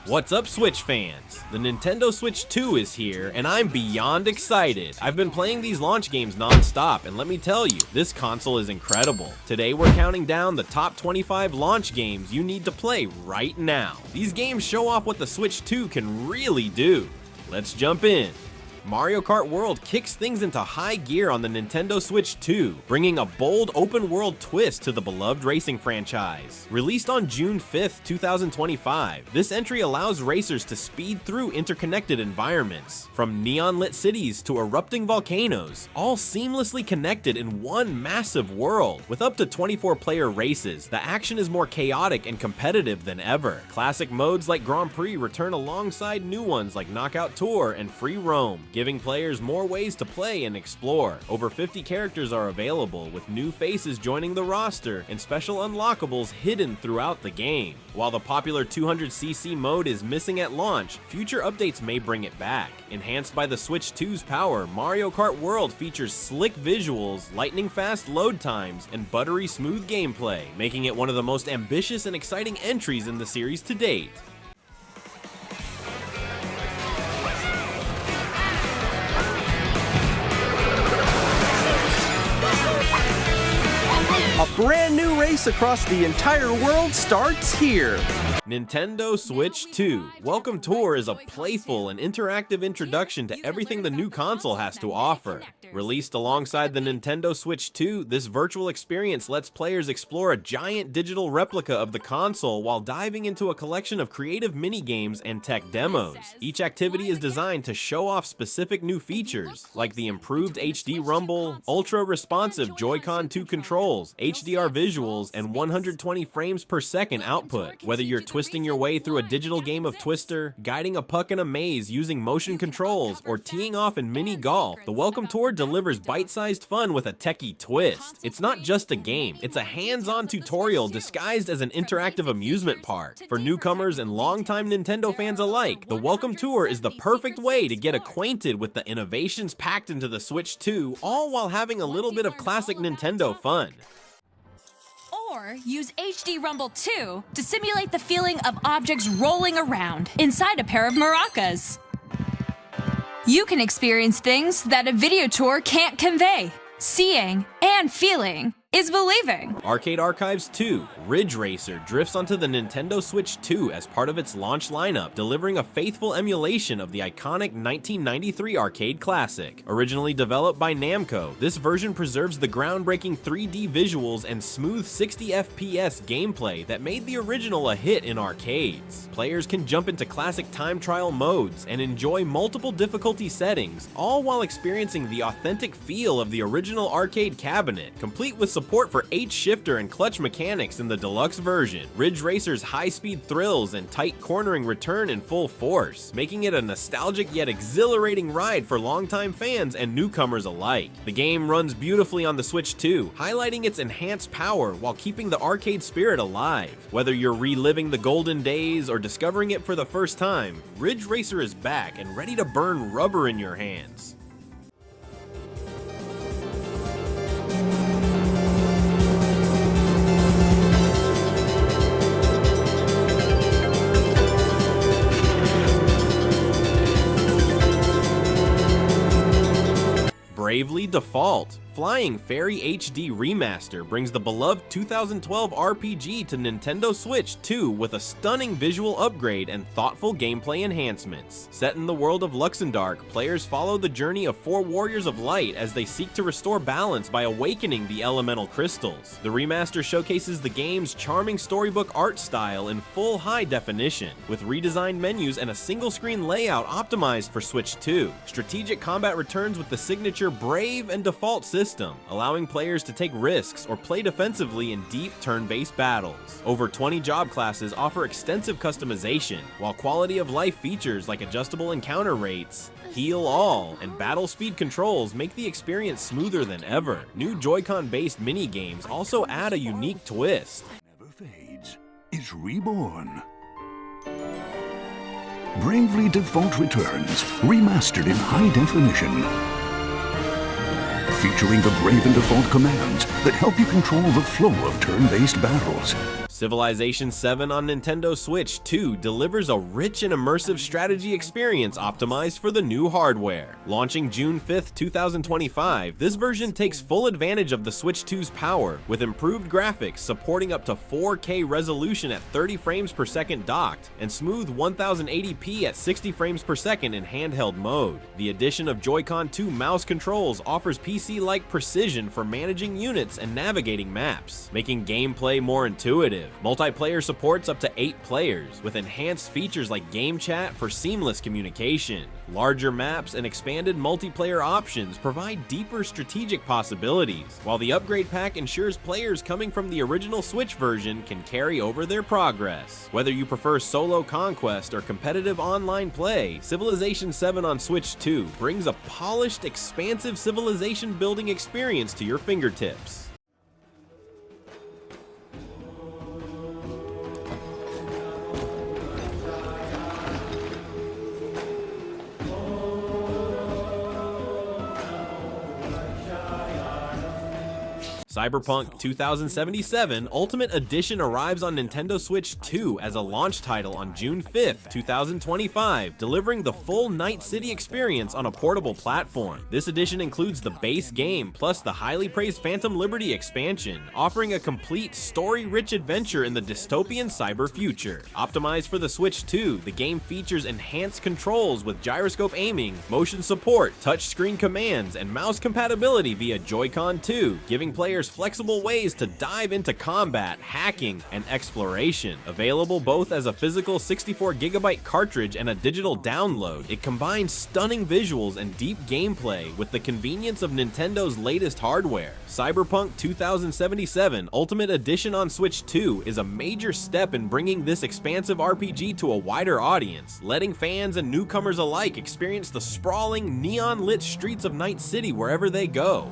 What's up, Switch fans? The Nintendo Switch 2 is here, and I'm beyond excited. I've been playing these launch games non-stop, and let me tell you, this console is incredible. Today, we're counting down the top 25 launch games you need to play right now. These games show off what the Switch 2 can really do. Let's jump in. Mario Kart World kicks things into high gear on the Nintendo Switch 2, bringing a bold open-world twist to the beloved racing franchise. Released on June 5th, 2025, this entry allows racers to speed through interconnected environments, from neon-lit cities to erupting volcanoes, all seamlessly connected in one massive world. With up to 24-player races, the action is more chaotic and competitive than ever. Classic modes like Grand Prix return alongside new ones like Knockout Tour and Free Roam, giving players more ways to play and explore. Over 50 characters are available, with new faces joining the roster and special unlockables hidden throughout the game. While the popular 200cc mode is missing at launch, future updates may bring it back. Enhanced by the Switch 2's power, Mario Kart World features slick visuals, lightning-fast load times, and buttery smooth gameplay, making it one of the most ambitious and exciting entries in the series to date. A brand new race across the entire world starts here! Nintendo Switch 2. Welcome Tour is a playful and interactive introduction to everything the new console has to offer. Released alongside the Nintendo Switch 2, this virtual experience lets players explore a giant digital replica of the console while diving into a collection of creative minigames and tech demos. Each activity is designed to show off specific new features, like the improved HD rumble, ultra-responsive Joy-Con 2 controls, HDR visuals, and 120 frames per second output. Whether you're twisting your way through a digital game of Twister, guiding a puck in a maze using motion controls, or teeing off in mini golf, the Welcome Tour delivers bite-sized fun with a techie twist. It's not just a game, it's a hands-on tutorial disguised as an interactive amusement park. For newcomers and longtime Nintendo fans alike, the Welcome Tour is the perfect way to get acquainted with the innovations packed into the Switch 2, all while having a little bit of classic Nintendo fun. Or use HD Rumble 2 to simulate the feeling of objects rolling around inside a pair of maracas. You can experience things that a video tour can't convey. Seeing and feeling is believing. Arcade Archives 2, Ridge Racer drifts onto the Nintendo Switch 2 as part of its launch lineup, delivering a faithful emulation of the iconic 1993 arcade classic. Originally developed by Namco, this version preserves the groundbreaking 3D visuals and smooth 60 FPS gameplay that made the original a hit in arcades. Players can jump into classic time trial modes and enjoy multiple difficulty settings, all while experiencing the authentic feel of the original arcade cabinet, complete with support for H-shifter and clutch mechanics in the deluxe version. Ridge Racer's high-speed thrills and tight cornering return in full force, making it a nostalgic yet exhilarating ride for longtime fans and newcomers alike. The game runs beautifully on the Switch 2, highlighting its enhanced power while keeping the arcade spirit alive. Whether you're reliving the golden days or discovering it for the first time, Ridge Racer is back and ready to burn rubber in your hands. Bravely Default. Flying Fairy HD Remaster brings the beloved 2012 RPG to Nintendo Switch 2 with a stunning visual upgrade and thoughtful gameplay enhancements. Set in the world of Luxembourg, players follow the journey of 4 warriors of light as they seek to restore balance by awakening the elemental crystals. The remaster showcases the game's charming storybook art style in full high definition, with redesigned menus and a single-screen layout optimized for Switch 2. Strategic combat returns with the signature Brave and Default system, allowing players to take risks or play defensively in deep turn-based battles. Over 20 job classes offer extensive customization, while quality of life features like adjustable encounter rates, heal all, and battle speed controls make the experience smoother than ever. New Joy-Con based mini-games also add a unique twist. Never fades. It's reborn. Bravely Default returns, remastered in high definition. Featuring the Brave and Default commands that help you control the flow of turn-based battles. Civilization 7 on Nintendo Switch 2 delivers a rich and immersive strategy experience optimized for the new hardware. Launching June 5th, 2025, this version takes full advantage of the Switch 2's power, with improved graphics supporting up to 4K resolution at 30 frames per second docked, and smooth 1080p at 60 frames per second in handheld mode. The addition of Joy-Con 2 mouse controls offers PC-like precision for managing units and navigating maps, making gameplay more intuitive. Multiplayer supports up to 8 players, with enhanced features like game chat for seamless communication. Larger maps and expanded multiplayer options provide deeper strategic possibilities, while the upgrade pack ensures players coming from the original Switch version can carry over their progress. Whether you prefer solo conquest or competitive online play, Civilization 7 on Switch 2 brings a polished, expansive civilization building experience to your fingertips. Cyberpunk 2077 Ultimate Edition arrives on Nintendo Switch 2 as a launch title on June 5th, 2025, delivering the full Night City experience on a portable platform. This edition includes the base game plus the highly praised Phantom Liberty expansion, offering a complete story-rich adventure in the dystopian cyber future. Optimized for the Switch 2, the game features enhanced controls with gyroscope aiming, motion support, touchscreen commands, and mouse compatibility via Joy-Con 2, giving players flexible ways to dive into combat, hacking, and exploration. Available both as a physical 64GB cartridge and a digital download, it combines stunning visuals and deep gameplay with the convenience of Nintendo's latest hardware. Cyberpunk 2077 Ultimate Edition on Switch 2 is a major step in bringing this expansive RPG to a wider audience, letting fans and newcomers alike experience the sprawling, neon-lit streets of Night City wherever they go.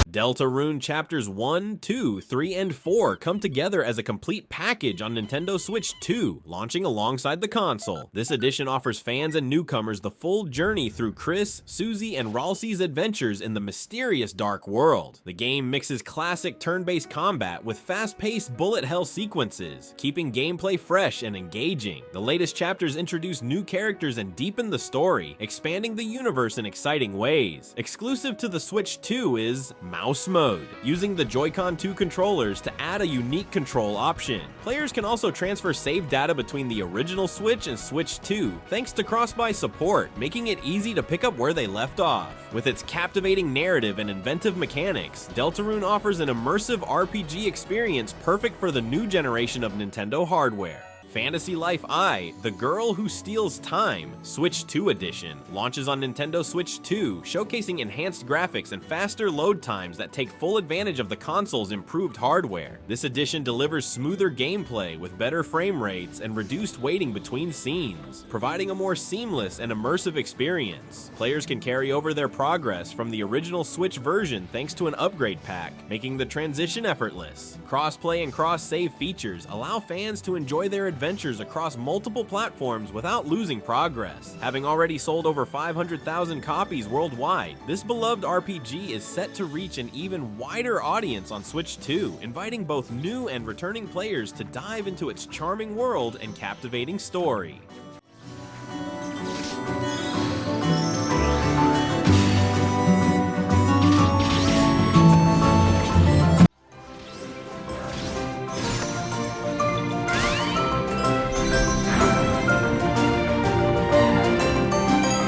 Deltarune Chapters 1, 2, 3, and 4 come together as a complete package on Nintendo Switch 2, launching alongside the console. This edition offers fans and newcomers the full journey through Chris, Susie, and Ralsei's adventures in the mysterious dark world. The game mixes classic turn-based combat with fast-paced bullet hell sequences, keeping gameplay fresh and engaging. The latest chapters introduce new characters and deepen the story, expanding the universe in exciting ways. Exclusive to the Switch 2 is Mouse Mode, using the Joy-Con 2 controllers to add a unique control option. Players can also transfer save data between the original Switch and Switch 2 thanks to cross-buy support, making it easy to pick up where they left off. With its captivating narrative and inventive mechanics, Deltarune offers an immersive RPG experience perfect for the new generation of Nintendo hardware. Fantasy Life I, The Girl Who Steals Time, Switch 2 Edition, launches on Nintendo Switch 2, showcasing enhanced graphics and faster load times that take full advantage of the console's improved hardware. This edition delivers smoother gameplay with better frame rates and reduced waiting between scenes, providing a more seamless and immersive experience. Players can carry over their progress from the original Switch version thanks to an upgrade pack, making the transition effortless. Cross-play and cross-save features allow fans to enjoy their adventures across multiple platforms without losing progress. Having already sold over 500,000 copies worldwide, this beloved RPG is set to reach an even wider audience on Switch 2, inviting both new and returning players to dive into its charming world and captivating story.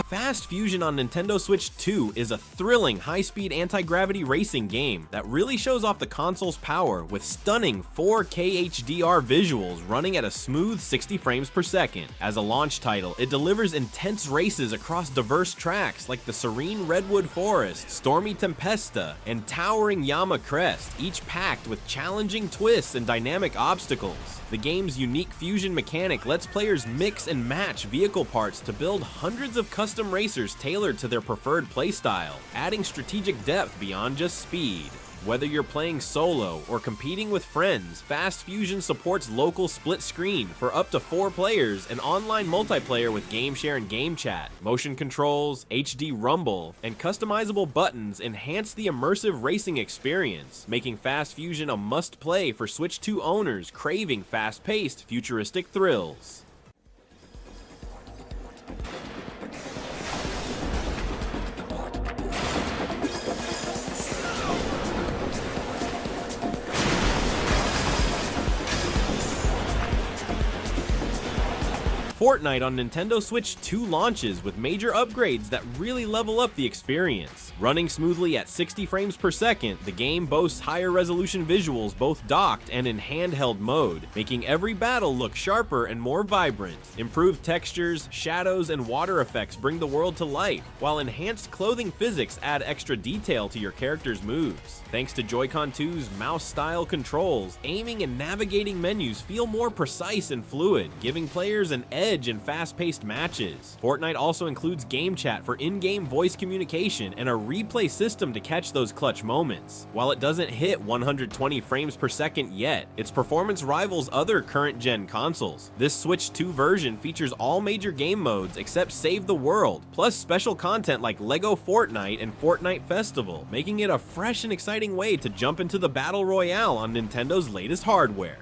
Fast Fusion on Nintendo Switch 2 is a thrilling high-speed anti-gravity racing game that really shows off the console's power with stunning 4K HDR visuals running at a smooth 60 frames per second. As a launch title, it delivers intense races across diverse tracks like the serene Redwood Forest, stormy Tempesta, and towering Yama Crest, each packed with challenging twists and dynamic obstacles. The game's unique fusion mechanic lets players mix and match vehicle parts to build hundreds of custom racers tailored to their preferred playstyle, adding strategic depth beyond just speed. Whether you're playing solo or competing with friends, Fast Fusion supports local split screen for up to 4 players and online multiplayer with game share and game chat. Motion controls, HD rumble, and customizable buttons enhance the immersive racing experience, making Fast Fusion a must-play for Switch 2 owners craving fast-paced, futuristic thrills. Fortnite on Nintendo Switch 2 launches with major upgrades that really level up the experience. Running smoothly at 60 frames per second, the game boasts higher resolution visuals both docked and in handheld mode, making every battle look sharper and more vibrant. Improved textures, shadows, and water effects bring the world to life, while enhanced clothing physics add extra detail to your character's moves. Thanks to Joy-Con 2's mouse-style controls, aiming and navigating menus feel more precise and fluid, giving players an edge in fast-paced matches. Fortnite also includes game chat for in-game voice communication and a replay system to catch those clutch moments. While it doesn't hit 120 frames per second yet, its performance rivals other current-gen consoles. This Switch 2 version features all major game modes except Save the World, plus special content like LEGO Fortnite and Fortnite Festival, making it a fresh and exciting way to jump into the Battle Royale on Nintendo's latest hardware.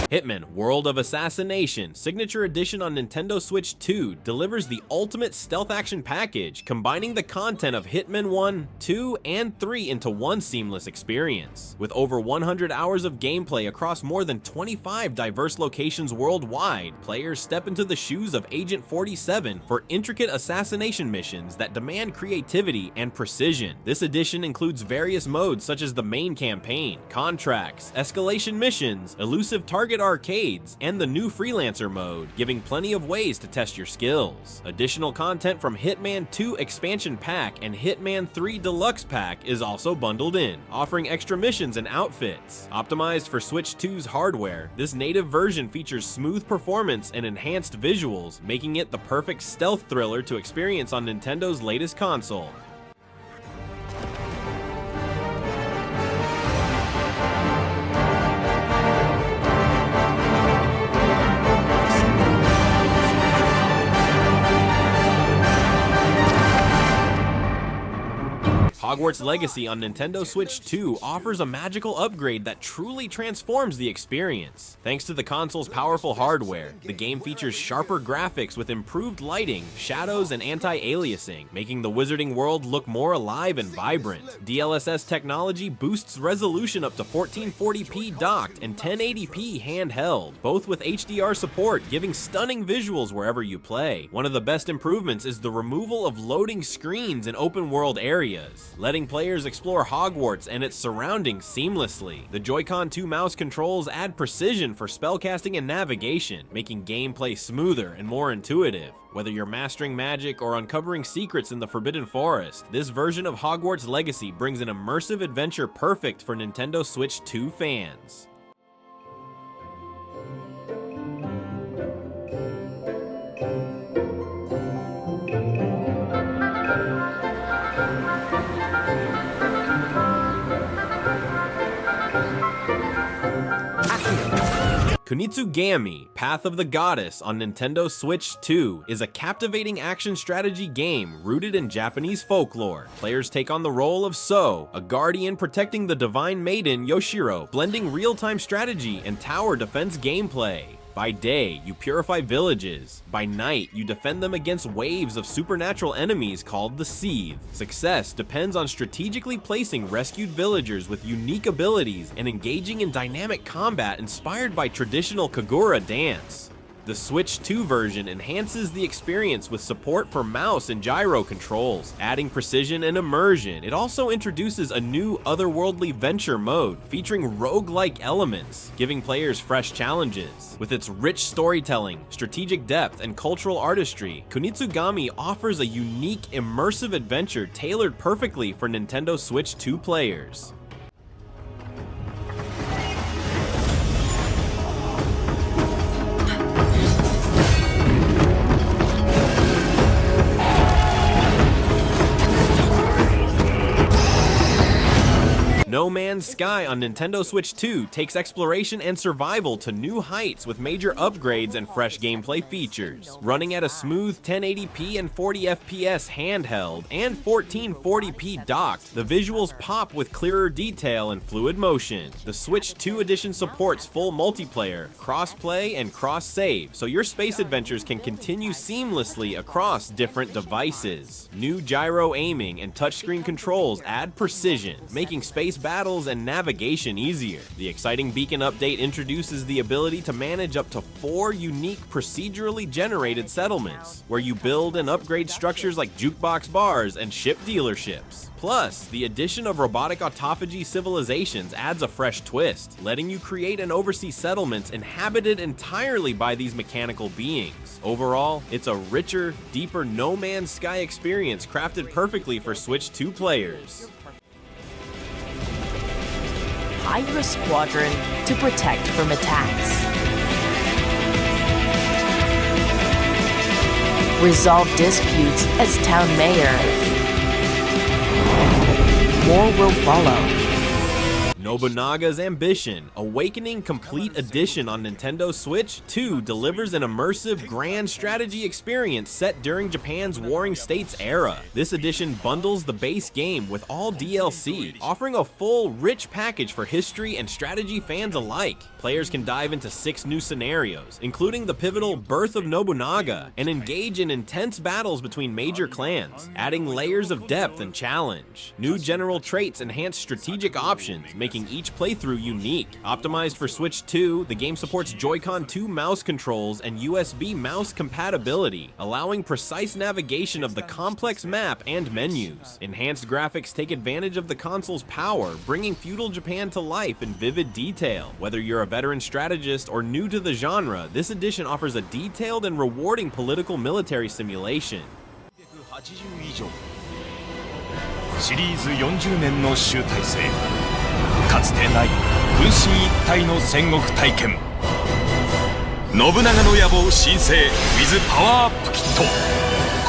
Hitman World of Assassination Signature Edition on Nintendo Switch 2 delivers the ultimate stealth action package, combining the content of Hitman 1, 2, and 3 into one seamless experience. With over 100 hours of gameplay across more than 25 diverse locations worldwide, players step into the shoes of Agent 47 for intricate assassination missions that demand creativity and precision. This edition includes various modes such as the main campaign, contracts, escalation missions, elusive target arcades, and the new freelancer mode, giving plenty of ways to test your skills. Additional content from Hitman 2 Expansion Pack and Hitman 3 Deluxe Pack is also bundled in, offering extra missions and outfits. Optimized for Switch 2's hardware, this native version features smooth performance and enhanced visuals, making it the perfect stealth thriller to experience on Nintendo's latest console. Hogwarts Legacy on Nintendo Switch 2 offers a magical upgrade that truly transforms the experience. Thanks to the console's powerful hardware, the game features sharper graphics with improved lighting, shadows, and anti-aliasing, making the wizarding world look more alive and vibrant. DLSS technology boosts resolution up to 1440p docked and 1080p handheld, both with HDR support, giving stunning visuals wherever you play. One of the best improvements is the removal of loading screens in open-world areas, letting players explore Hogwarts and its surroundings seamlessly. The Joy-Con 2 mouse controls add precision for spellcasting and navigation, making gameplay smoother and more intuitive. Whether you're mastering magic or uncovering secrets in the Forbidden Forest, this version of Hogwarts Legacy brings an immersive adventure perfect for Nintendo Switch 2 fans. Kunitsu-Gami, Path of the Goddess on Nintendo Switch 2 is a captivating action strategy game rooted in Japanese folklore. Players take on the role of So, a guardian protecting the divine maiden Yoshiro, blending real-time strategy and tower defense gameplay. By day, you purify villages. By night, you defend them against waves of supernatural enemies called the Seethe. Success depends on strategically placing rescued villagers with unique abilities and engaging in dynamic combat inspired by traditional Kagura dance. The Switch 2 version enhances the experience with support for mouse and gyro controls, adding precision and immersion. It also introduces a new otherworldly venture mode featuring roguelike elements, giving players fresh challenges. With its rich storytelling, strategic depth, and cultural artistry, Kunitsu-Gami offers a unique, immersive adventure tailored perfectly for Nintendo Switch 2 players. Sky on Nintendo Switch 2 takes exploration and survival to new heights with major upgrades and fresh gameplay features. Running at a smooth 1080p and 40 FPS handheld and 1440p docked, the visuals pop with clearer detail and fluid motion. The Switch 2 edition supports full multiplayer, cross-play, and cross-save, so your space adventures can continue seamlessly across different devices. New gyro aiming and touchscreen controls add precision, making space battles and navigation easier. The exciting Beacon update introduces the ability to manage up to 4 unique procedurally generated settlements, where you build and upgrade structures like jukebox bars and ship dealerships. Plus, the addition of robotic autophagy civilizations adds a fresh twist, letting you create and oversee settlements inhabited entirely by these mechanical beings. Overall, it's a richer, deeper No Man's Sky experience crafted perfectly for Switch 2 players. Hire a squadron to protect from attacks. Resolve disputes as town mayor. More will follow. Nobunaga's Ambition, Awakening Complete Edition on Nintendo Switch 2 delivers an immersive grand strategy experience set during Japan's Warring States era. This edition bundles the base game with all DLC, offering a full, rich package for history and strategy fans alike. Players can dive into 6 new scenarios, including the pivotal Birth of Nobunaga, and engage in intense battles between major clans, adding layers of depth and challenge. New general traits enhance strategic options, making each playthrough unique. Optimized for Switch 2, the game supports Joy-Con 2 mouse controls and USB mouse compatibility, allowing precise navigation of the complex map and menus. Enhanced graphics take advantage of the console's power, bringing feudal Japan to life in vivid detail. Whether you're a veteran strategist or new to the genre, this edition offers a detailed and rewarding political military simulation. シリーズ40年の集大成、かつてない軍神一体の戦国体験、信長の野望新生 with パワーアップキット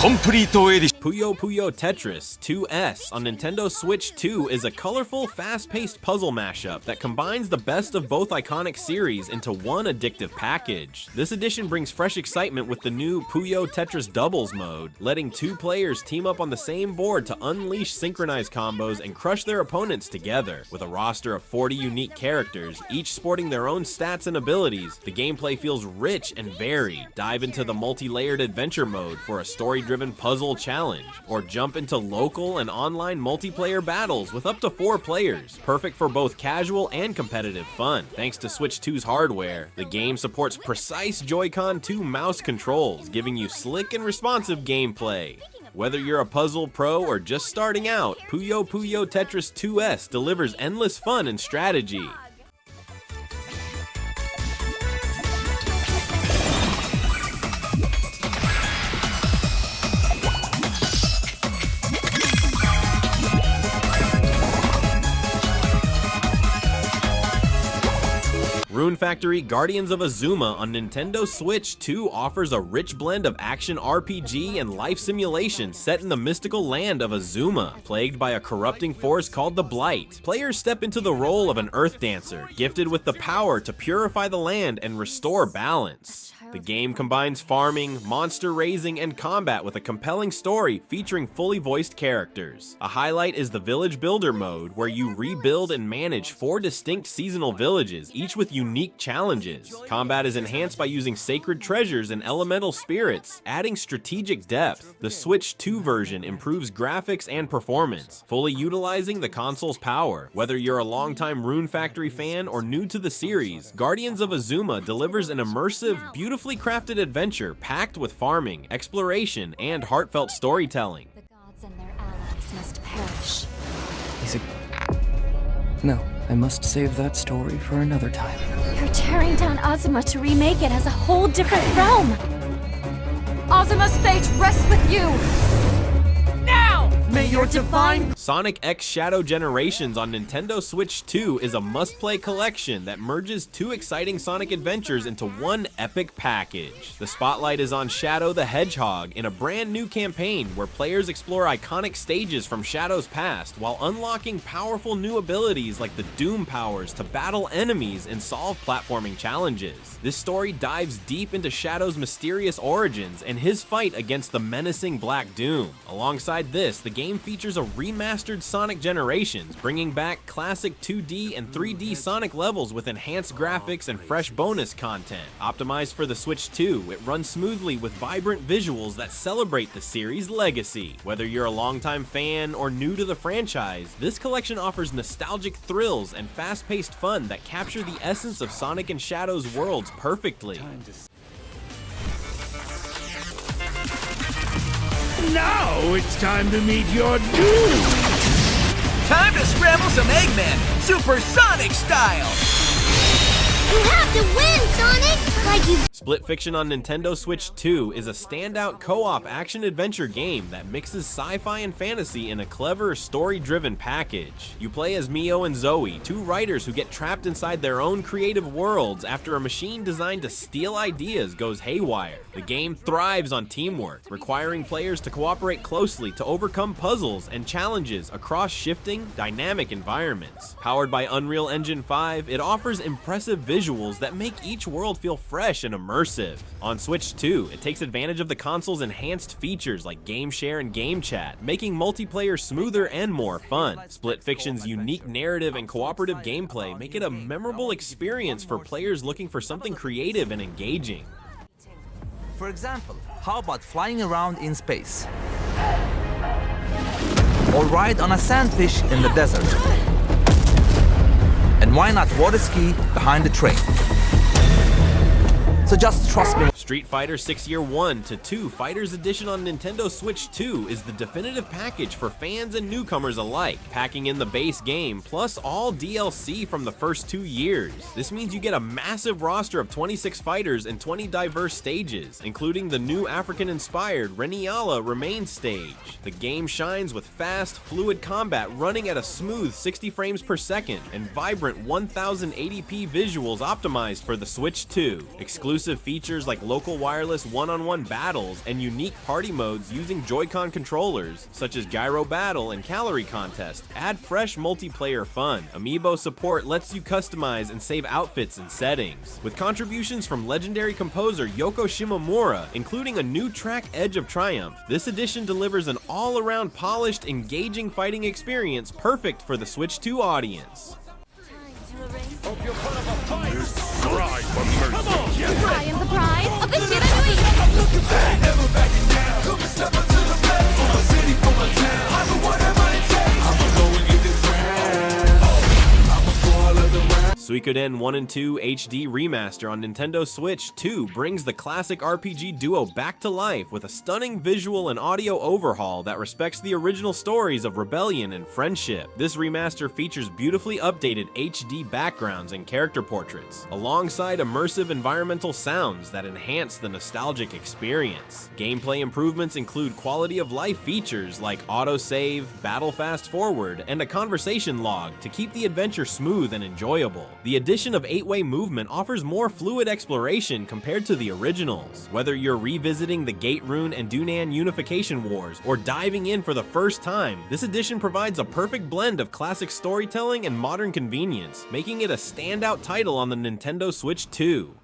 コンプリートエディション。 Puyo Puyo Tetris 2S on Nintendo Switch 2 is a colorful, fast-paced puzzle mashup that combines the best of both iconic series into one addictive package. This edition brings fresh excitement with the new Puyo Tetris Doubles mode, letting 2 players team up on the same board to unleash synchronized combos and crush their opponents together. With a roster of 40 unique characters, each sporting their own stats and abilities, the gameplay feels rich and varied. Dive into the multi-layered adventure mode for a story-driven puzzle challenge, or jump into local and online multiplayer battles with up to 4 players, perfect for both casual and competitive fun. Thanks to Switch 2's hardware, the game supports precise Joy-Con 2 mouse controls, giving you slick and responsive gameplay. Whether you're a puzzle pro or just starting out, Puyo Puyo Tetris 2S delivers endless fun and strategy. Rune Factory Guardians of Azuma on Nintendo Switch 2 offers a rich blend of action RPG and life simulation set in the mystical land of Azuma, plagued by a corrupting force called the Blight. Players step into the role of an earth dancer, gifted with the power to purify the land and restore balance. The game combines farming, monster raising, and combat with a compelling story featuring fully voiced characters. A highlight is the Village Builder mode, where you rebuild and manage 4 distinct seasonal villages, each with unique challenges. Combat is enhanced by using sacred treasures and elemental spirits, adding strategic depth. The Switch 2 version improves graphics and performance, fully utilizing the console's power. Whether you're a longtime Rune Factory fan or new to the series, Guardians of Azuma delivers an immersive, beautifully crafted adventure packed with farming, exploration, and heartfelt storytelling. The gods and their allies must perish. Is it... No, I must save that story for another time. You're tearing down Azuma to remake it as a whole different realm. Azuma's fate rests with you. Now! May your divine Sonic X Shadow Generations on Nintendo Switch 2 is a must-play collection that merges two exciting Sonic adventures into one epic package. The spotlight is on Shadow the Hedgehog in a brand new campaign where players explore iconic stages from Shadow's past while unlocking powerful new abilities like the Doom powers to battle enemies and solve platforming challenges. This story dives deep into Shadow's mysterious origins and his fight against the menacing Black Doom. Alongside this, the game features a remastered Sonic Generations, bringing back classic 2D and 3D Sonic levels with enhanced graphics and fresh bonus content. Optimized for the Switch 2, it runs smoothly with vibrant visuals that celebrate the series' legacy. Whether you're a longtime fan or new to the franchise, this collection offers nostalgic thrills and fast-paced fun that capture the essence of Sonic and Shadow's worlds perfectly. Now it's time to meet your doom! Time to scramble some Eggman, supersonic style! You have to win, Sonic! Like you... Split Fiction on Nintendo Switch 2 is a standout co-op action-adventure game that mixes sci-fi and fantasy in a clever, story-driven package. You play as Mio and Zoe, two writers who get trapped inside their own creative worlds after a machine designed to steal ideas goes haywire. The game thrives on teamwork, requiring players to cooperate closely to overcome puzzles and challenges across shifting, dynamic environments. Powered by Unreal Engine 5, it offers impressive visuals that make each world feel fresh and immersive. On Switch 2, it takes advantage of the console's enhanced features like Game Share and Game Chat, making multiplayer smoother and more fun. Split Fiction's unique narrative and cooperative gameplay make it a memorable experience for players looking for something creative and engaging. For example, how about flying around in space? Or ride on a sandfish in the desert? And why not water ski behind the train? So just trust me. Street Fighter 6 Year 1 to 2 Fighters Edition on Nintendo Switch 2 is the definitive package for fans and newcomers alike, packing in the base game plus all DLC from the first 2 years. This means you get a massive roster of 26 fighters and 20 diverse stages, including the new African-inspired Reniala Remain stage. The game shines with fast, fluid combat running at a smooth 60 frames per second and vibrant 1080p visuals optimized for the Switch 2. Exclusive features like local wireless one-on-one battles and unique party modes using Joy-Con controllers, such as Gyro Battle and Calorie Contest, add fresh multiplayer fun. Amiibo support lets you customize and save outfits and settings. With contributions from legendary composer Yoko Shimomura, including a new track Edge of Triumph, this edition delivers an all-around polished, engaging fighting experience perfect for the Switch 2 audience. Hope you're part of a fight! Cry for mercy! I am the pride of the Shiranui! Never backing down! Come and step up to the plate! For my city, for my town! I do whatever it takes! I'ma go and get this crown! I'ma go all of the round! Suikoden 1 and 2 HD Remaster on Nintendo Switch 2 brings the classic RPG duo back to life with a stunning visual and audio overhaul that respects the original stories of rebellion and friendship. This remaster features beautifully updated HD backgrounds and character portraits, alongside immersive environmental sounds that enhance the nostalgic experience. Gameplay improvements include quality of life features like autosave, battle fast forward, and a conversation log to keep the adventure smooth and enjoyable. The addition of 8-way movement offers more fluid exploration compared to the originals. Whether you're revisiting the Gate Rune and Dunan unification wars or diving in for the first time, this edition provides a perfect blend of classic storytelling and modern convenience, making it a standout title on the Nintendo Switch 2.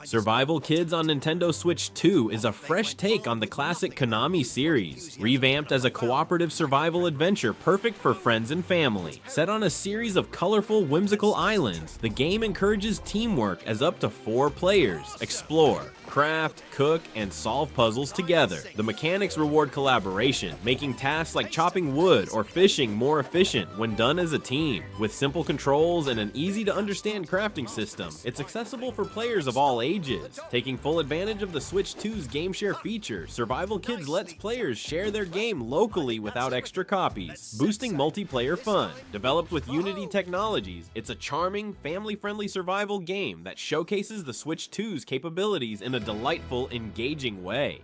Survival Kids on Nintendo Switch 2 is a fresh take on the classic Konami series, revamped as a cooperative survival adventure perfect for friends and family. Set on a series of colorful, whimsical islands, the game encourages teamwork as up to 4 players explore, craft, cook, and solve puzzles together. The mechanics reward collaboration, making tasks like chopping wood or fishing more efficient when done as a team. With simple controls and an easy-to-understand crafting system, it's accessible for players of all ages. Taking full advantage of the Switch 2's Game Share feature, Survival Kids lets players share their game locally without extra copies, boosting multiplayer fun. Developed with Unity Technologies, it's a charming, family-friendly survival game that showcases the Switch 2's capabilities in a delightful, engaging way.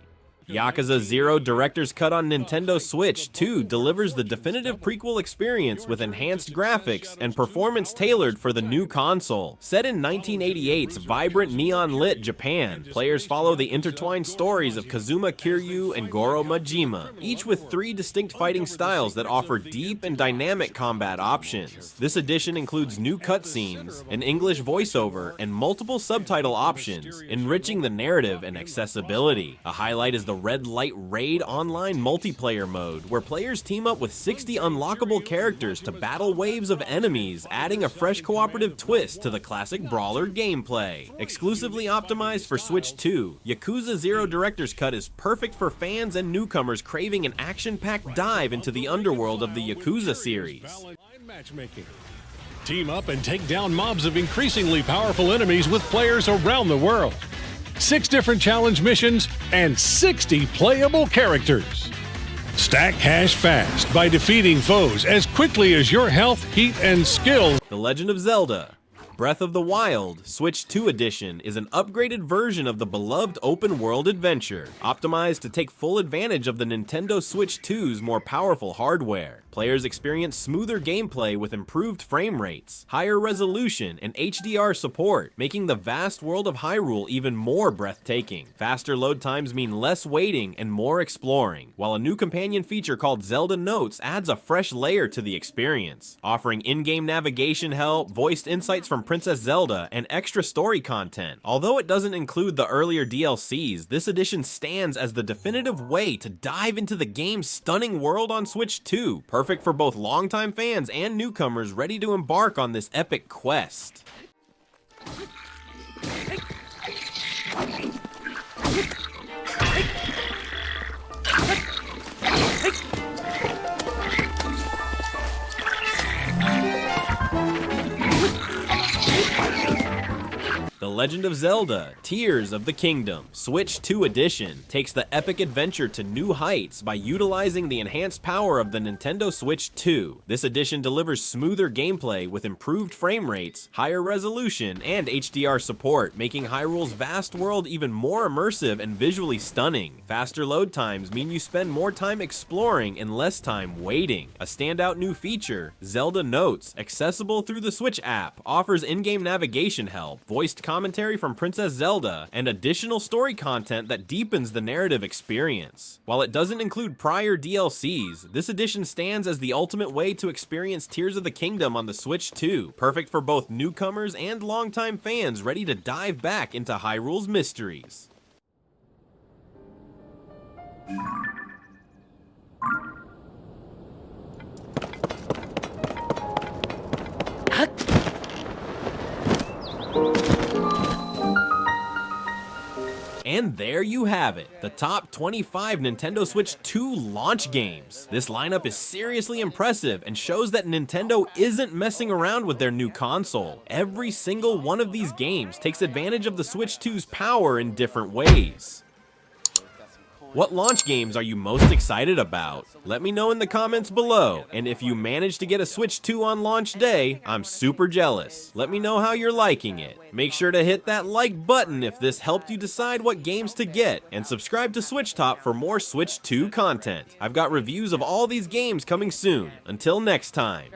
Yakuza 0 Director's Cut on Nintendo Switch 2 delivers the definitive prequel experience with enhanced graphics and performance tailored for the new console. Set in 1988's vibrant neon-lit Japan, players follow the intertwined stories of Kazuma Kiryu and Goro Majima, each with 3 distinct fighting styles that offer deep and dynamic combat options. This edition includes new cutscenes, an English voiceover, and multiple subtitle options, enriching the narrative and accessibility. A highlight is the Red Light Raid online multiplayer mode, where players team up with 60 unlockable characters to battle waves of enemies, adding a fresh cooperative twist to the classic brawler gameplay. Exclusively optimized for Switch 2, Yakuza 0 Director's Cut is perfect for fans and newcomers craving an action-packed dive into the underworld of the Yakuza series. Matchmaking. Team up and take down mobs of increasingly powerful enemies with players around the world. 6 different challenge missions, and 60 playable characters. Stack cash fast by defeating foes as quickly as your health, heat, and skills. The Legend of Zelda Breath of the Wild Switch 2 Edition is an upgraded version of the beloved open-world adventure, optimized to take full advantage of the Nintendo Switch 2's more powerful hardware. Players experience smoother gameplay with improved frame rates, higher resolution, and HDR support, making the vast world of Hyrule even more breathtaking. Faster load times mean less waiting and more exploring, while a new companion feature called Zelda Notes adds a fresh layer to the experience, offering in-game navigation help, voiced insights from Princess Zelda, and extra story content. Although it doesn't include the earlier DLCs, this edition stands as the definitive way to dive into the game's stunning world on Switch 2, perfect for both longtime fans and newcomers ready to embark on this epic quest. The Legend of Zelda Tears of the Kingdom Switch 2 Edition takes the epic adventure to new heights by utilizing the enhanced power of the Nintendo Switch 2. This edition delivers smoother gameplay with improved frame rates, higher resolution, and HDR support, making Hyrule's vast world even more immersive and visually stunning. Faster load times mean you spend more time exploring and less time waiting. A standout new feature, Zelda Notes, accessible through the Switch app, offers in-game navigation help, voiced commentary from Princess Zelda, and additional story content that deepens the narrative experience. While it doesn't include prior DLCs, this edition stands as the ultimate way to experience Tears of the Kingdom on the Switch 2, perfect for both newcomers and longtime fans ready to dive back into Hyrule's mysteries. And there you have it, the top 25 Nintendo Switch 2 launch games. This lineup is seriously impressive and shows that Nintendo isn't messing around with their new console. Every single one of these games takes advantage of the Switch 2's power in different ways. What launch games are you most excited about? Let me know in the comments below, and if you manage to get a Switch 2 on launch day, I'm super jealous. Let me know how you're liking it. Make sure to hit that like button if this helped you decide what games to get, and subscribe to SwitchTop for more Switch 2 content. I've got reviews of all these games coming soon. Until next time.